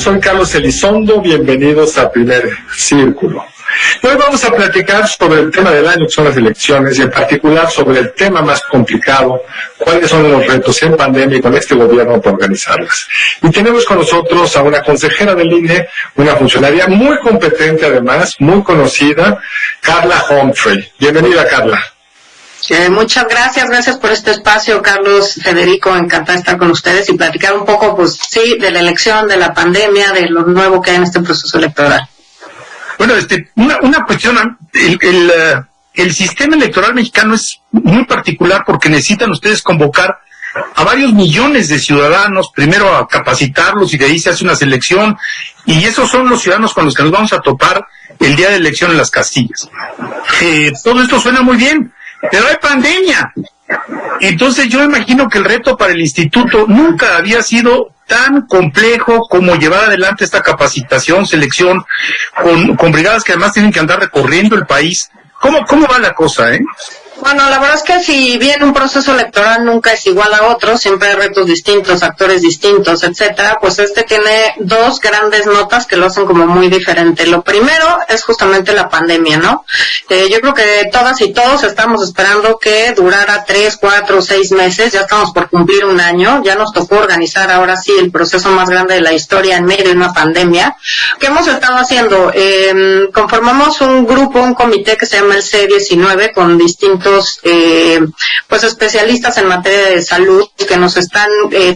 soy Carlos Elizondo, bienvenidos a Primer Círculo. Hoy vamos a platicar sobre el tema del año, que son las elecciones, y en particular sobre el tema más complicado, cuáles son los retos en pandemia y con este gobierno para organizarlas. Y tenemos con nosotros a una consejera del INE, una funcionaria muy competente además, muy conocida, Carla Humphrey. Bienvenida, Carla. Muchas gracias por este espacio, Carlos, Federico, encantada de estar con ustedes y platicar un poco, de la elección, de la pandemia, de lo nuevo que hay en este proceso electoral. Bueno, una cuestión, el sistema electoral mexicano es muy particular porque necesitan ustedes convocar a varios millones de ciudadanos, primero a capacitarlos y de ahí se hace una selección, y esos son los ciudadanos con los que nos vamos a topar el día de elección en las casillas. Todo esto suena muy bien, pero hay pandemia. Entonces yo imagino que el reto para el instituto nunca había sido tan complejo como llevar adelante esta capacitación, selección, con brigadas que además tienen que andar recorriendo el país. ¿Cómo va la cosa, Bueno, la verdad es que si bien un proceso electoral nunca es igual a otro, siempre hay retos distintos, actores distintos, etcétera, pues este tiene dos grandes notas que lo hacen como muy diferente. Lo primero es justamente la pandemia, ¿no? Yo creo que todas y todos estamos esperando que durara 3, 4, 6 meses, ya estamos por cumplir un año, ya nos tocó organizar ahora sí el proceso más grande de la historia en medio de una pandemia. ¿Qué hemos estado haciendo? Conformamos un grupo, un comité que se llama el C19 con distintos especialistas en materia de salud que nos están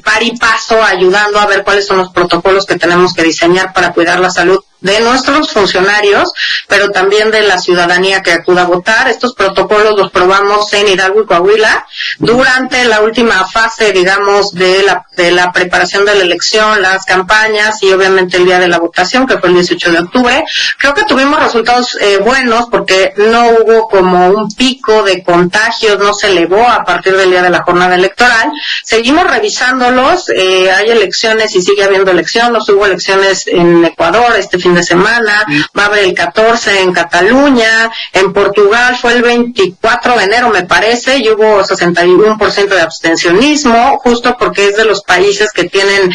par y paso ayudando a ver cuáles son los protocolos que tenemos que diseñar para cuidar la salud de nuestros funcionarios, pero también de la ciudadanía que acuda a votar. Estos protocolos los probamos en Hidalgo y Coahuila durante la última fase, digamos, de la preparación de la elección, las campañas y obviamente el día de la votación, que fue el 18 de octubre. Creo que tuvimos resultados buenos porque no hubo como un pico de contagios, no se elevó a partir del día de la jornada electoral. Seguimos revisándolos, hay elecciones y sigue habiendo elecciones, hubo elecciones en Ecuador este fin de semana, va a haber el 14 en Cataluña, en Portugal fue el 24 de enero me parece, y hubo 61% de abstencionismo, justo porque es de los países que tienen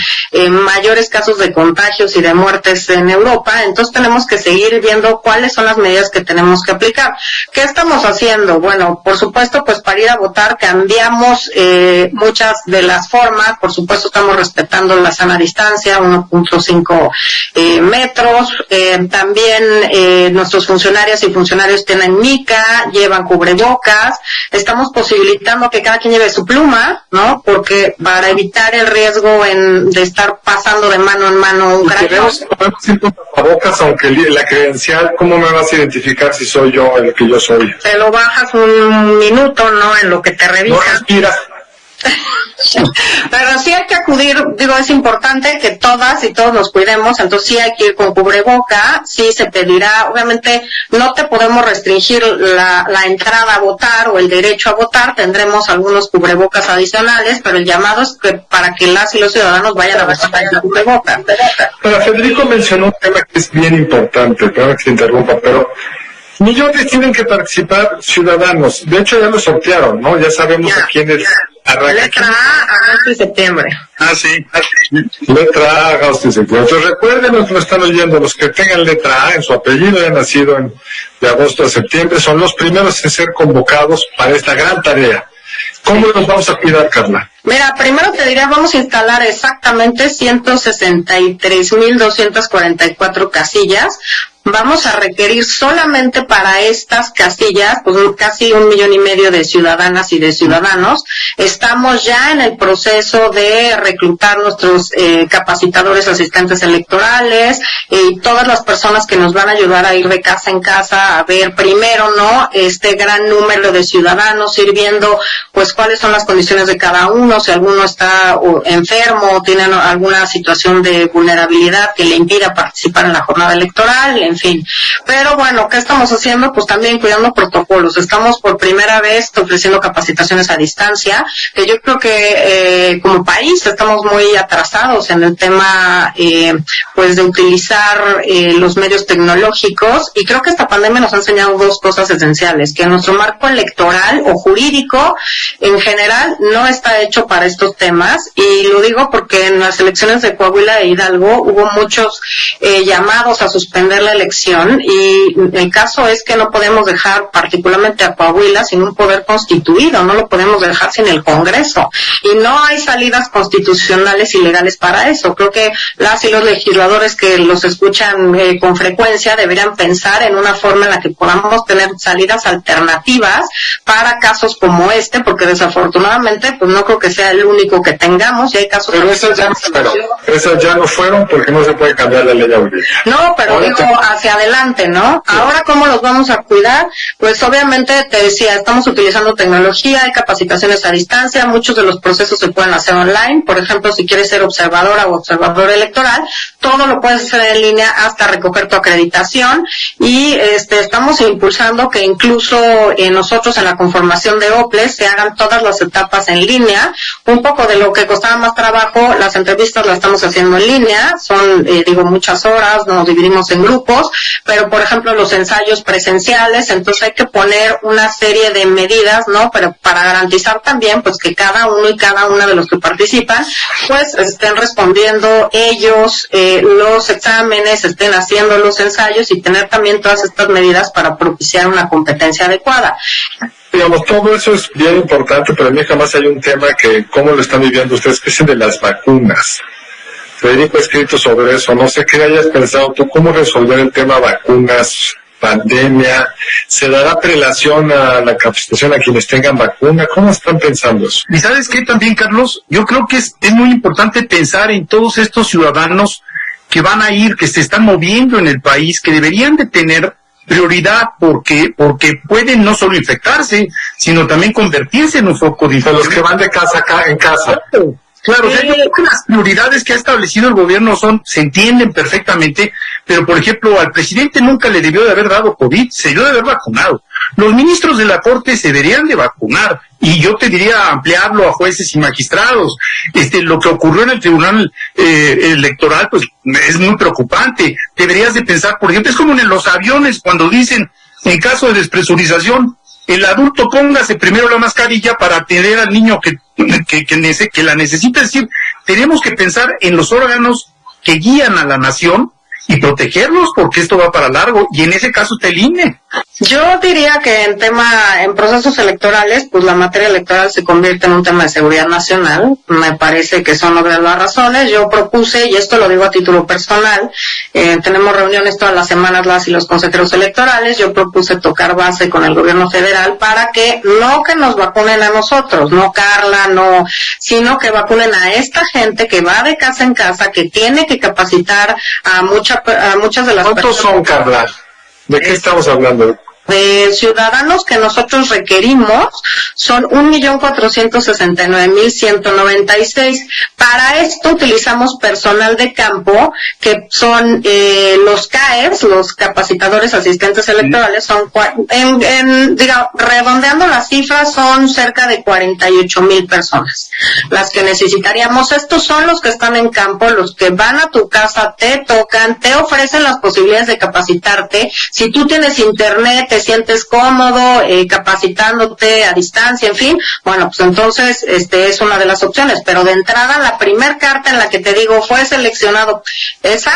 mayores casos de contagios y de muertes en Europa. Entonces tenemos que seguir viendo cuáles son las medidas que tenemos que aplicar. ¿Qué estamos haciendo? Bueno, por supuesto, pues para ir a votar cambiamos muchas de las formas, por supuesto estamos respetando la sana distancia, 1.5 metros, también nuestros funcionarias y funcionarios tienen mica, llevan cubrebocas, estamos posibilitando que cada quien lleve su pluma, ¿no? Porque para evitar el riesgo de estar pasando de mano en mano un cráneo. Podemos ir con tapabocas, aunque la credencial, ¿cómo me vas a identificar si soy yo el que yo soy? Te lo bajas un minuto, ¿no? En lo que te revisan. No respiras. Pero sí hay que acudir, es importante que todas y todos nos cuidemos, entonces sí hay que ir con cubreboca, sí se pedirá, obviamente no te podemos restringir la entrada a votar o el derecho a votar, tendremos algunos cubrebocas adicionales, pero el llamado es que para que las y los ciudadanos vayan a votar con cubreboca. Pero Federico mencionó un tema que es bien importante, perdón que se interrumpa, pero millones tienen que participar ciudadanos, de hecho ya lo sortearon, ¿no? Ya sabemos a quiénes. Letra A, agosto y septiembre. Sí. Letra A, agosto y septiembre. Entonces recuerden los que lo están oyendo, los que tengan letra A en su apellido, ya nacido de agosto a septiembre, son los primeros en ser convocados para esta gran tarea. ¿Cómo los vamos a cuidar, Carla? Mira, primero te diría, vamos a instalar exactamente 163,244 casillas. Vamos a requerir solamente para estas casillas, pues casi 1,5 millones de ciudadanas y de ciudadanos. Estamos ya en el proceso de reclutar nuestros capacitadores asistentes electorales y todas las personas que nos van a ayudar a ir de casa en casa a ver primero, ¿no? Este gran número de ciudadanos, ir viendo, pues, cuáles son las condiciones de cada uno, si alguno está enfermo o tiene alguna situación de vulnerabilidad que le impida participar en la jornada electoral, en fin. Pero bueno, ¿qué estamos haciendo? Pues también cuidando protocolos. Estamos por primera vez ofreciendo capacitaciones a distancia, que yo creo que como país estamos muy atrasados en el tema pues de utilizar los medios tecnológicos, y creo que esta pandemia nos ha enseñado dos cosas esenciales: que nuestro marco electoral o jurídico en general no está hecho para estos temas, y lo digo porque en las elecciones de Coahuila e Hidalgo hubo muchos llamados a suspender la elección, y el caso es que no podemos dejar particularmente a Coahuila sin un poder constituido, no lo podemos dejar sin el Congreso, y no hay salidas constitucionales y legales para eso. Creo que las y los legisladores que los escuchan con frecuencia deberían pensar en una forma en la que podamos tener salidas alternativas para casos como este, porque desafortunadamente pues no creo que sea el único que tengamos, y hay casos. Pero esas ya no fueron porque no se puede cambiar la ley ahorita. No, pero digo hacia adelante, ¿no? Sí. Ahora, ¿cómo los vamos a cuidar? Pues obviamente, te decía, estamos utilizando tecnología, hay capacitaciones a distancia, muchos de los procesos se pueden hacer online. Por ejemplo, si quieres ser observadora o observador electoral, todo lo puedes hacer en línea hasta recoger tu acreditación, y estamos impulsando que incluso nosotros en la conformación de OPLES se hagan todas las etapas en línea. Un poco de lo que costaba más trabajo, las entrevistas las estamos haciendo en línea, son muchas horas, nos dividimos en grupos, pero por ejemplo los ensayos presenciales, entonces hay que poner una serie de medidas, ¿no? Pero para garantizar también pues que cada uno y cada una de los que participan pues estén respondiendo ellos los exámenes, estén haciendo los ensayos, y tener también todas estas medidas para propiciar una competencia adecuada. Digamos, todo eso es bien importante, pero a mí jamás hay un tema que, ¿cómo lo están viviendo ustedes? Que es el de las vacunas. Federico ha escrito sobre eso, no sé qué hayas pensado tú, cómo resolver el tema vacunas, pandemia, ¿se dará prelación a la capacitación a quienes tengan vacuna? ¿Cómo están pensando eso? Y ¿sabes qué también, Carlos? Yo creo que es muy importante pensar en todos estos ciudadanos que van a ir, que se están moviendo en el país, que deberían de tener prioridad porque pueden no solo infectarse, sino también convertirse en un foco de infección. Los que van de casa acá en casa. Claro, o sea, yo creo que las prioridades que ha establecido el gobierno se entienden perfectamente, pero por ejemplo, al presidente nunca le debió de haber dado COVID, se debió de haber vacunado. Los ministros de la Corte se deberían de vacunar, y yo te diría ampliarlo a jueces y magistrados. Lo que ocurrió en el Tribunal Electoral, pues es muy preocupante. Deberías de pensar, por ejemplo, es como en los aviones cuando dicen, en caso de despresurización, el adulto póngase primero la mascarilla para atender al niño que la necesita. Es decir, tenemos que pensar en los órganos que guían a la nación y protegerlos, porque esto va para largo, y en ese caso está el INE. Yo diría que en procesos electorales, pues la materia electoral se convierte en un tema de seguridad nacional. Me parece que son obvias las razones. Yo propuse, y esto lo digo a título personal, tenemos reuniones todas las semanas las y los consejeros electorales, yo propuse tocar base con el gobierno federal para que no que nos vacunen a nosotros, no Carla, no, sino que vacunen a esta gente que va de casa en casa, que tiene que capacitar a muchas de las personas. ¿Cuántos son, Carla? ¿De qué estamos hablando? De ciudadanos que nosotros requerimos son 1.469.196. Para esto utilizamos personal de campo, que son los CAEs, los capacitadores asistentes electorales, son redondeando las cifras, son cerca de 48,000 personas las que necesitaríamos. Estos son los que están en campo, los que van a tu casa, te tocan, te ofrecen las posibilidades de capacitarte. Si tú tienes internet, te sientes cómodo capacitándote a distancia, en fin, bueno, pues entonces es una de las opciones. Pero de entrada, la primer carta en la que te digo fue seleccionado, esa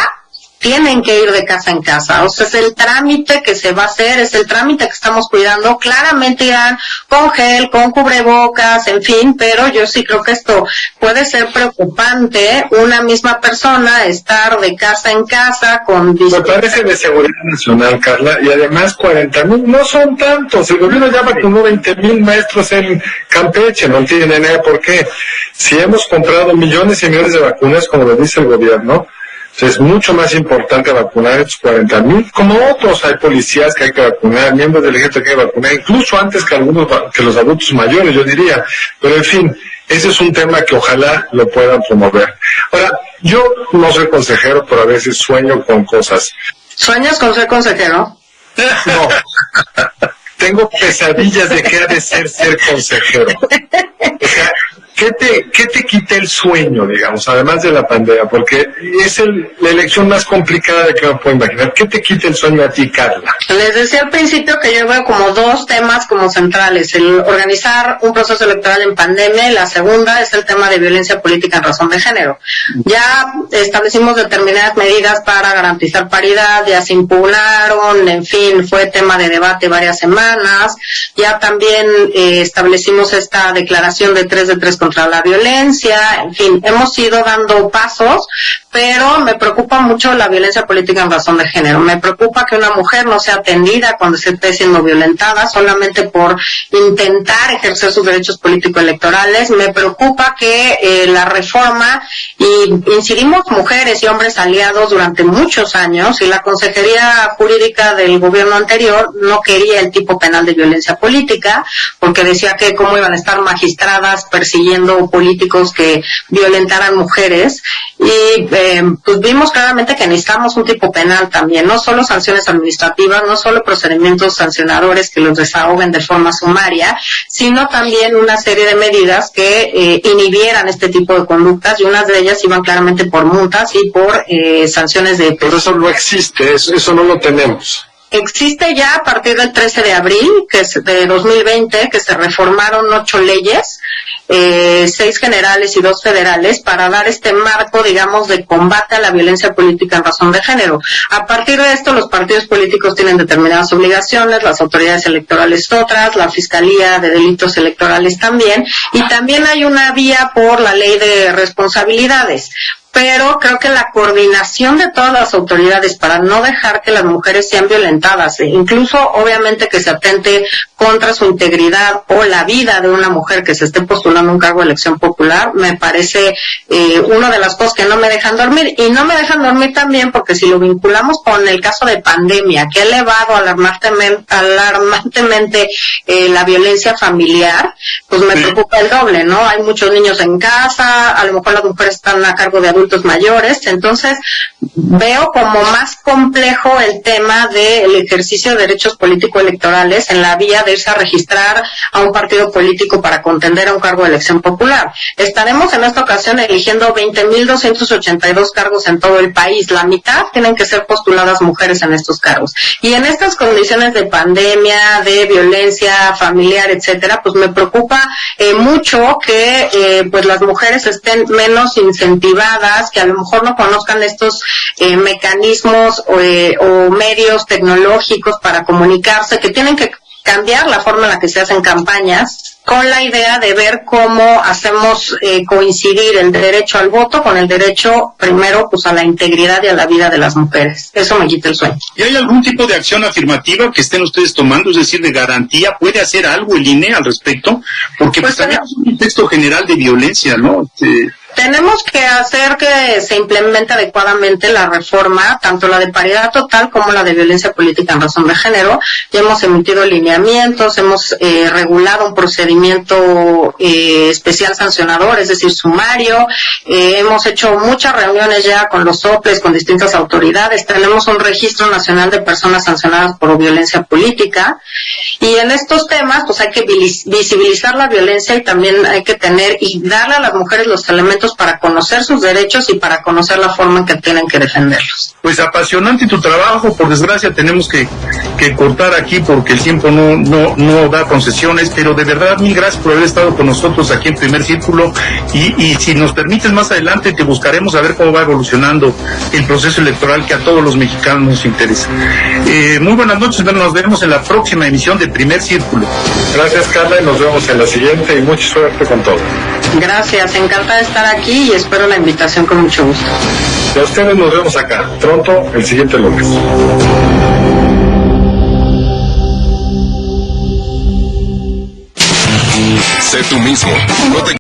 tienen que ir de casa en casa. O sea, es el trámite que se va a hacer, es el trámite que estamos cuidando. Claramente irán con gel, con cubrebocas, en fin, pero yo sí creo que esto puede ser preocupante, una misma persona estar de casa en casa con... Me parece de seguridad nacional, Carla, y además 40,000 no son tantos. El gobierno ya vacunó 20,000 maestros en Campeche, no tiene nada por qué. Si hemos comprado millones y millones de vacunas, como lo dice el gobierno, es mucho más importante vacunar estos 40,000, como otros. Hay policías que hay que vacunar, miembros del ejército que hay que vacunar, incluso antes que los adultos mayores, yo diría. Pero en fin, ese es un tema que ojalá lo puedan promover. Ahora, yo no soy consejero, pero a veces sueño con cosas. ¿Sueñas con ser consejero? No. Tengo pesadillas de qué ha de ser consejero. O sea, ¿qué te quita el sueño, digamos, además de la pandemia? Porque es la elección más complicada de que me puedo imaginar. ¿Qué te quita el sueño a ti, Carla? Les decía al principio que yo veo como dos temas como centrales: el organizar un proceso electoral en pandemia, y la segunda es el tema de violencia política en razón de género. Ya establecimos determinadas medidas para garantizar paridad, ya se impugnaron, en fin, fue tema de debate varias semanas. Ya también establecimos esta declaración de 3 de 3 contra la violencia. En fin, hemos ido dando pasos, pero me preocupa mucho la violencia política en razón de género. Me preocupa que una mujer no sea atendida cuando se esté siendo violentada solamente por intentar ejercer sus derechos político-electorales. Me preocupa que la reforma, y incidimos mujeres y hombres aliados durante muchos años, y la Consejería Jurídica del gobierno anterior no quería el tipo penal de violencia política, porque decía que cómo iban a estar magistradas persiguiendo políticos que violentaran mujeres. Y pues vimos claramente que necesitamos un tipo penal también, no solo sanciones administrativas, no solo procedimientos sancionadores que los desahoguen de forma sumaria, sino también una serie de medidas que inhibieran este tipo de conductas, y unas de ellas iban claramente por multas y por sanciones de... Pero eso no existe, eso no lo tenemos. Existe ya a partir del 13 de abril, que es de 2020, que se reformaron 8 leyes, 6 generales y 2 federales, para dar este marco, digamos, de combate a la violencia política en razón de género. A partir de esto, los partidos políticos tienen determinadas obligaciones, las autoridades electorales otras, la Fiscalía de Delitos Electorales también, y también hay una vía por la ley de responsabilidades. Pero creo que la coordinación de todas las autoridades para no dejar que las mujeres sean violentadas, incluso obviamente que se atente contra su integridad o la vida de una mujer que se esté postulando un cargo de elección popular, me parece una de las cosas que no me dejan dormir. Y no me dejan dormir también porque si lo vinculamos con el caso de pandemia, que ha elevado alarmantemente la violencia familiar, pues me preocupa el doble, ¿no? Hay muchos niños en casa, a lo mejor las mujeres están a cargo de adultos mayores, entonces veo como más complejo el tema del ejercicio de derechos político-electorales en la vía de irse a registrar a un partido político para contender a un cargo de elección popular. Estaremos en esta ocasión eligiendo 20.282 cargos en todo el país. La mitad tienen que ser postuladas mujeres en estos cargos. Y en estas condiciones de pandemia, de violencia familiar, etcétera, pues me preocupa mucho que pues las mujeres estén menos incentivadas, que a lo mejor no conozcan estos mecanismos o medios tecnológicos para comunicarse, que tienen que cambiar la forma en la que se hacen campañas, con la idea de ver cómo hacemos coincidir el derecho al voto con el derecho, primero, pues a la integridad y a la vida de las mujeres. Eso me quita el sueño. ¿Y hay algún tipo de acción afirmativa que estén ustedes tomando, es decir, de garantía? ¿Puede hacer algo el INE al respecto? Porque pues también es un contexto general de violencia, ¿no? Tenemos que hacer que se implemente adecuadamente la reforma, tanto la de paridad total como la de violencia política en razón de género. Ya hemos emitido lineamientos, hemos regulado un procedimiento especial sancionador, es decir, sumario. Hemos hecho muchas reuniones ya con los soples, con distintas autoridades. Tenemos un registro nacional de personas sancionadas por violencia política. Y en estos temas, pues hay que visibilizar la violencia, y también hay que tener y darle a las mujeres los elementos para conocer sus derechos y para conocer la forma en que tienen que defenderlos. Pues apasionante tu trabajo. Por desgracia tenemos que cortar aquí porque el tiempo no da concesiones, pero de verdad mil gracias por haber estado con nosotros aquí en Primer Círculo, y si nos permites más adelante te buscaremos a ver cómo va evolucionando el proceso electoral que a todos los mexicanos nos interesa. Muy buenas noches, nos vemos en la próxima emisión de Primer Círculo. Gracias, Carla, y nos vemos en la siguiente, y mucha suerte con todo. Gracias, encantada de estar aquí y espero la invitación con mucho gusto. Y a ustedes nos vemos acá, pronto, el siguiente lunes. Sé tú mismo. No te